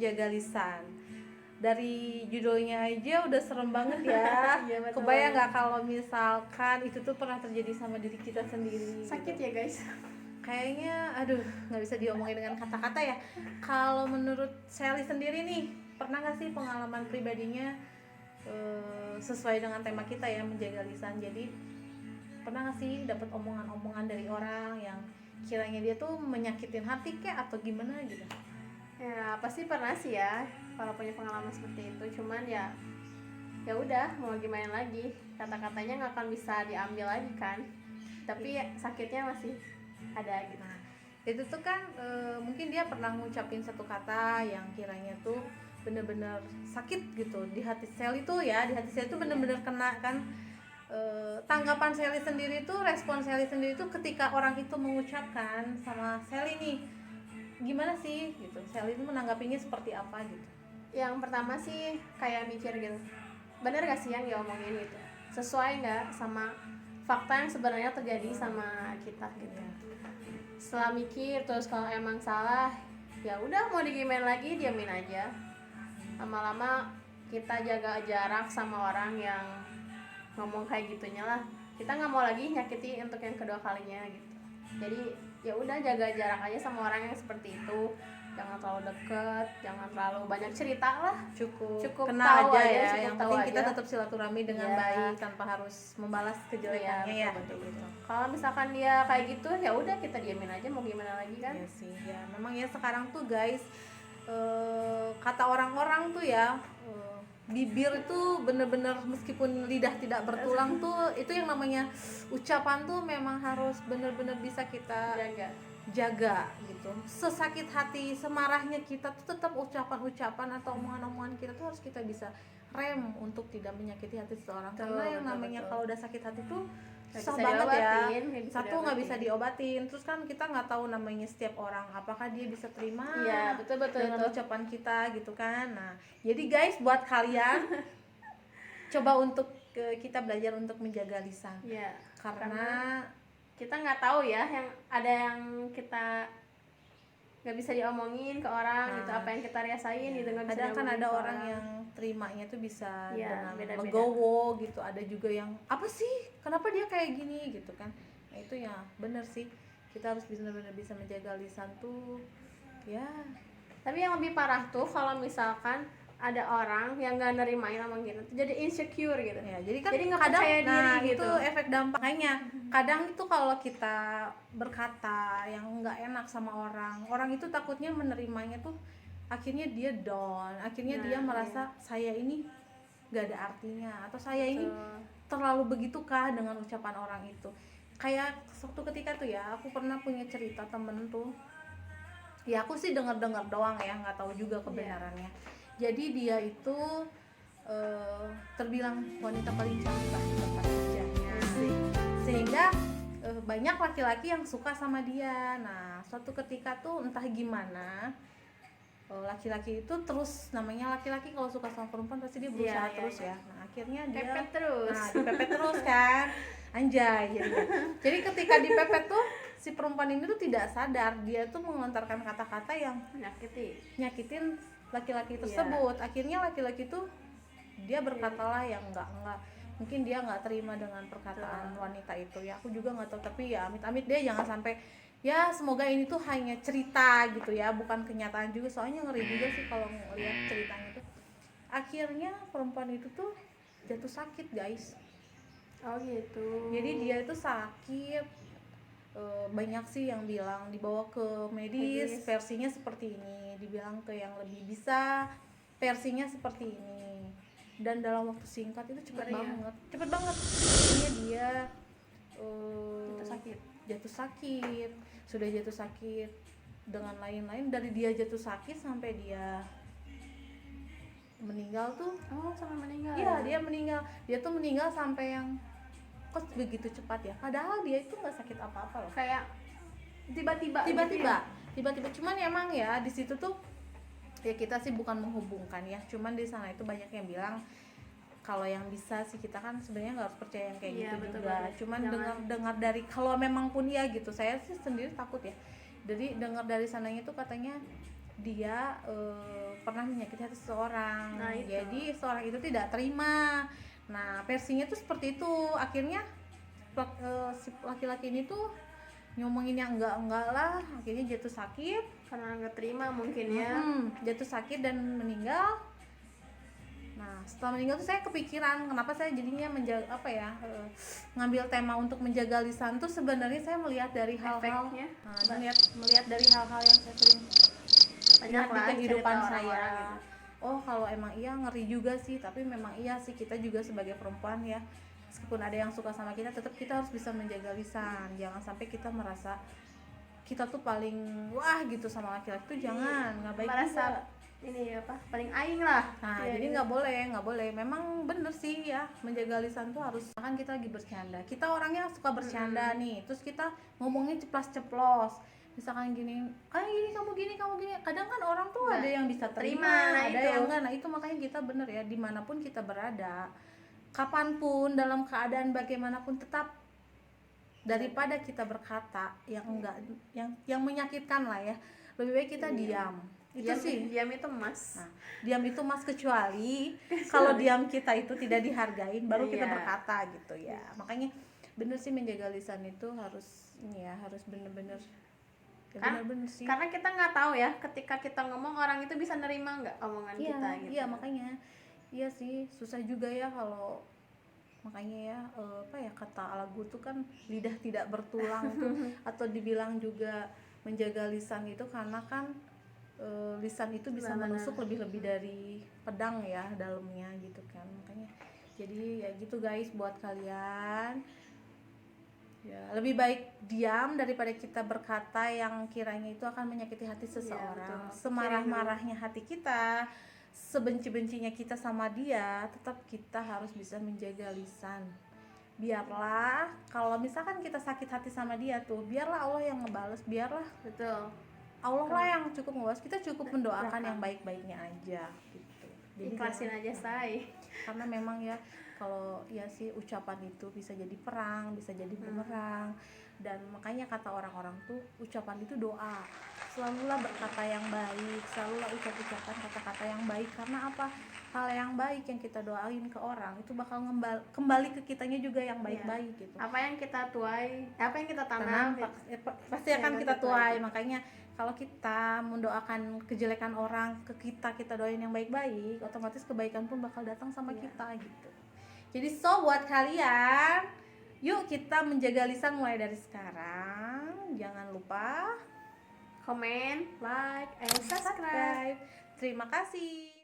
menjaga lisan. Dari judulnya aja udah serem banget ya. Iya, betul Kebayang banget. nggak kalau misalkan itu tuh pernah terjadi sama diri kita sendiri? Sakit gitu. ya guys. Kayaknya aduh nggak bisa diomongin dengan kata-kata ya. Kalau menurut Sally sendiri nih, pernah nggak sih pengalaman pribadinya sesuai dengan tema kita ya, menjaga lisan? Jadi pernah nggak sih dapat omongan-omongan dari orang yang kiranya dia tuh menyakitin hati kayak atau gimana gitu? Ya pasti pernah sih ya kalau punya pengalaman seperti itu. Cuman ya udah mau gimana lagi, kata-katanya nggak akan bisa diambil lagi kan. Tapi ya, sakitnya masih ada gitu. Nah, itu tuh kan mungkin dia pernah ngucapin satu kata yang kiranya tuh bener-bener sakit gitu di hati Sally tuh ya, di hati Sally tuh bener-bener kena kan. Tanggapan Sally sendiri tuh, respon Sally sendiri tuh ketika orang itu mengucapkan sama Sally nih, gimana sih gitu, Sally itu menanggapinya seperti apa gitu? Yang pertama sih kayak mikir gitu, bener gak sih yang diomongin gitu, sesuai nggak sama fakta yang sebenarnya terjadi sama kita gitu. Setelah mikir terus kalau emang salah ya udah mau digimana lagi, diamin aja. Lama-lama kita jaga jarak sama orang yang ngomong kayak gitunya lah, kita nggak mau lagi nyakiti untuk yang kedua kalinya gitu. Jadi ya udah jaga jarak aja sama orang yang seperti itu, jangan terlalu deket, jangan terlalu banyak cerita lah, Cukup tahu kenal aja ya, cukup yang tahu penting kita aja. tetap silaturahmi dengan Iya. baik tanpa harus membalas kejelekannya ya. betul, betul. Kalau misalkan dia kayak gitu ya udah kita diamin aja, mau gimana lagi kan. Iya sih ya, memang ya sekarang tuh guys, kata orang-orang tuh ya, bibir itu bener-bener meskipun lidah tidak bertulang tuh, itu yang namanya ucapan tuh memang harus bener-bener bisa kita jaga gitu. Sesakit hati, semarahnya kita tuh tetap ucapan-ucapan atau omongan-omongan kita tuh harus kita bisa rem untuk tidak menyakiti hati seseorang. Karena yang namanya kalau udah sakit hati tuh susah banget ya. Satu nggak bisa diobatin, terus kan kita nggak tahu namanya setiap orang apakah dia bisa terima dengan ucapan kita gitu kan. Nah jadi guys, buat kalian coba untuk kita belajar untuk menjaga lisan ya, karena kita nggak tahu ya, yang ada yang kita nggak bisa diomongin ke orang gitu, apa yang kita rasain gitu nggak bisa. Ada kan ada orang yang terimanya tuh bisa dengan beda-beda. legowo gitu, ada juga yang apa sih kenapa dia kayak gini gitu kan. Nah itu ya bener sih, kita harus benar-benar bisa menjaga lisan tuh ya. Tapi yang lebih parah tuh kalau misalkan ada orang yang nggak nerimain sama kita tuh jadi insecure gitu Ya, jadi kan nggak kadang percaya diri gitu. Itu efek dampaknya. Kadang itu kalau kita berkata yang nggak enak sama orang itu takutnya menerimanya tuh akhirnya dia down, akhirnya dia merasa saya ini nggak ada artinya atau saya ini terlalu begitukah dengan ucapan orang itu. Kayak suatu ketika tuh ya, aku pernah punya cerita temen tuh, ya aku sih dengar-dengar doang ya, nggak tahu juga kebenarannya. Jadi dia itu terbilang wanita paling cantik lah di tempat kerjanya, sehingga banyak laki-laki yang suka sama dia. Nah suatu ketika tuh entah gimana laki-laki itu terus, namanya laki-laki kalau suka sama perempuan pasti dia berusaha terus ya. Nah akhirnya dia dipepet terus kan, anjay jadinya. Jadi ketika dipepet tuh si perempuan ini tuh tidak sadar dia tuh mengontarkan kata-kata yang nyakitin laki-laki tersebut. Akhirnya laki-laki tuh dia berkatalah yang enggak, mungkin dia nggak terima dengan perkataan wanita itu ya. Aku juga nggak tahu, tapi ya amit-amit dia jangan sampai, ya semoga ini tuh hanya cerita gitu ya, bukan kenyataan juga, soalnya ngeri juga sih kalau ngeliat ceritanya tuh. Akhirnya perempuan itu tuh jatuh sakit guys. Oh gitu. Jadi dia itu sakit, banyak sih yang bilang dibawa ke medis, versinya seperti ini, dibilang ke yang lebih bisa versinya seperti ini, dan dalam waktu singkat itu cepet banget akhirnya dia jatuh sakit. Sudah jatuh sakit dengan lain-lain, dari dia jatuh sakit sampai dia meninggal tuh sampai meninggal. Iya, dia meninggal. Dia tuh meninggal sampai yang kok begitu cepat ya, padahal dia itu nggak sakit apa-apa loh, kayak tiba-tiba cuman emang ya di situ tuh ya kita sih bukan menghubungkan ya, cuman di sana itu banyak yang bilang kalau yang bisa sih kita kan sebenarnya nggak harus percaya yang kayak gitu juga. Cuman dengar dari, kalau memang pun ya gitu, saya sih sendiri takut ya. Jadi dengar dari sananya tuh katanya dia pernah menyakiti hati seseorang. Nah, itu. Jadi seorang itu tidak terima. Nah, versinya tuh seperti itu. Akhirnya si laki-laki ini tuh ngomongin yang enggak lah, akhirnya jatuh sakit. Karena nggak terima mungkin ya. Jatuh sakit dan meninggal. Nah, setelah meninggal tuh saya kepikiran kenapa saya jadinya ngambil tema untuk menjaga lisan tuh. Sebenarnya saya melihat dari hal-hal, Efeknya melihat dari hal-hal yang saya sering lihat di kehidupan cerita saya. orang-orang gitu. Oh, kalau emang iya ngeri juga sih, tapi memang iya sih, kita juga sebagai perempuan ya, meskipun ada yang suka sama kita, tetap kita harus bisa menjaga lisan. Jangan sampai kita merasa kita tuh paling wah gitu sama laki-laki tuh, jangan, nggak baik Merasa juga. ini apa paling aing lah. Nah, Iya, jadi gitu. nggak boleh. Memang bener sih ya, menjaga lisan tuh harus. Kan kita lagi bercanda, kita orangnya suka bercanda nih, terus kita ngomongnya ceplas-ceplos. Misalkan gini, kamu gini. Kadang kan orang tuh Nah, ada yang bisa terima, nah ada itu. yang enggak. Nah, itu makanya kita bener ya, dimanapun kita berada, kapanpun, dalam keadaan bagaimanapun, tetap daripada kita berkata yang enggak, yang menyakitkan lah ya, lebih baik kita diam. Itu sih. Diam itu emas. Nah, diam itu mas, kecuali kalau diam kita itu tidak dihargain, baru kita Iya. berkata gitu ya. Makanya bener sih, menjaga lisan itu harus ini ya, harus bener-bener ya, bener-bener sih. Karena kita nggak tahu ya, ketika kita ngomong orang itu bisa nerima nggak omongan Iya, kita gitu. iya makanya iya sih, susah juga ya kalau, makanya ya kata lagu tuh kan lidah tidak bertulang tuh, atau dibilang juga menjaga lisan itu karena kan lisan itu bisa Benar-benar. menusuk lebih dari pedang ya dalamnya gitu kan. Makanya jadi ya gitu guys, buat kalian ya, lebih baik diam daripada kita berkata yang kiranya itu akan menyakiti hati seseorang. betul. Semarah-marahnya hati kita, sebenci-bencinya kita sama dia, tetap kita harus bisa menjaga lisan. Biarlah kalau misalkan kita sakit hati sama dia tuh, biarlah Allah yang ngebales, biarlah Betul. Allah lah yang cukup ngebales. Kita cukup mendoakan yang baik-baiknya aja gitu. Jadi Ikhlasin aja say. karena memang ya, kalau ya sih, ucapan itu bisa jadi perang, bisa jadi bumerang. Dan makanya kata orang-orang tuh, ucapan itu doa. Selalulah berkata yang baik, selalulah ucap-ucapan kata-kata yang baik. Karena apa? Hal yang baik yang kita doain ke orang itu bakal kembali ke kitanya juga yang baik-baik gitu. Apa yang kita tuai, apa yang kita tanam, Pasti akan kita tuai. Makanya kalau kita mendoakan kejelekan orang ke kita, kita doain yang baik-baik, otomatis kebaikan pun bakal datang sama kita gitu. Jadi buat kalian, yuk kita menjaga lisan mulai dari sekarang. Jangan lupa komen, like, and subscribe. subscribe. Terima kasih.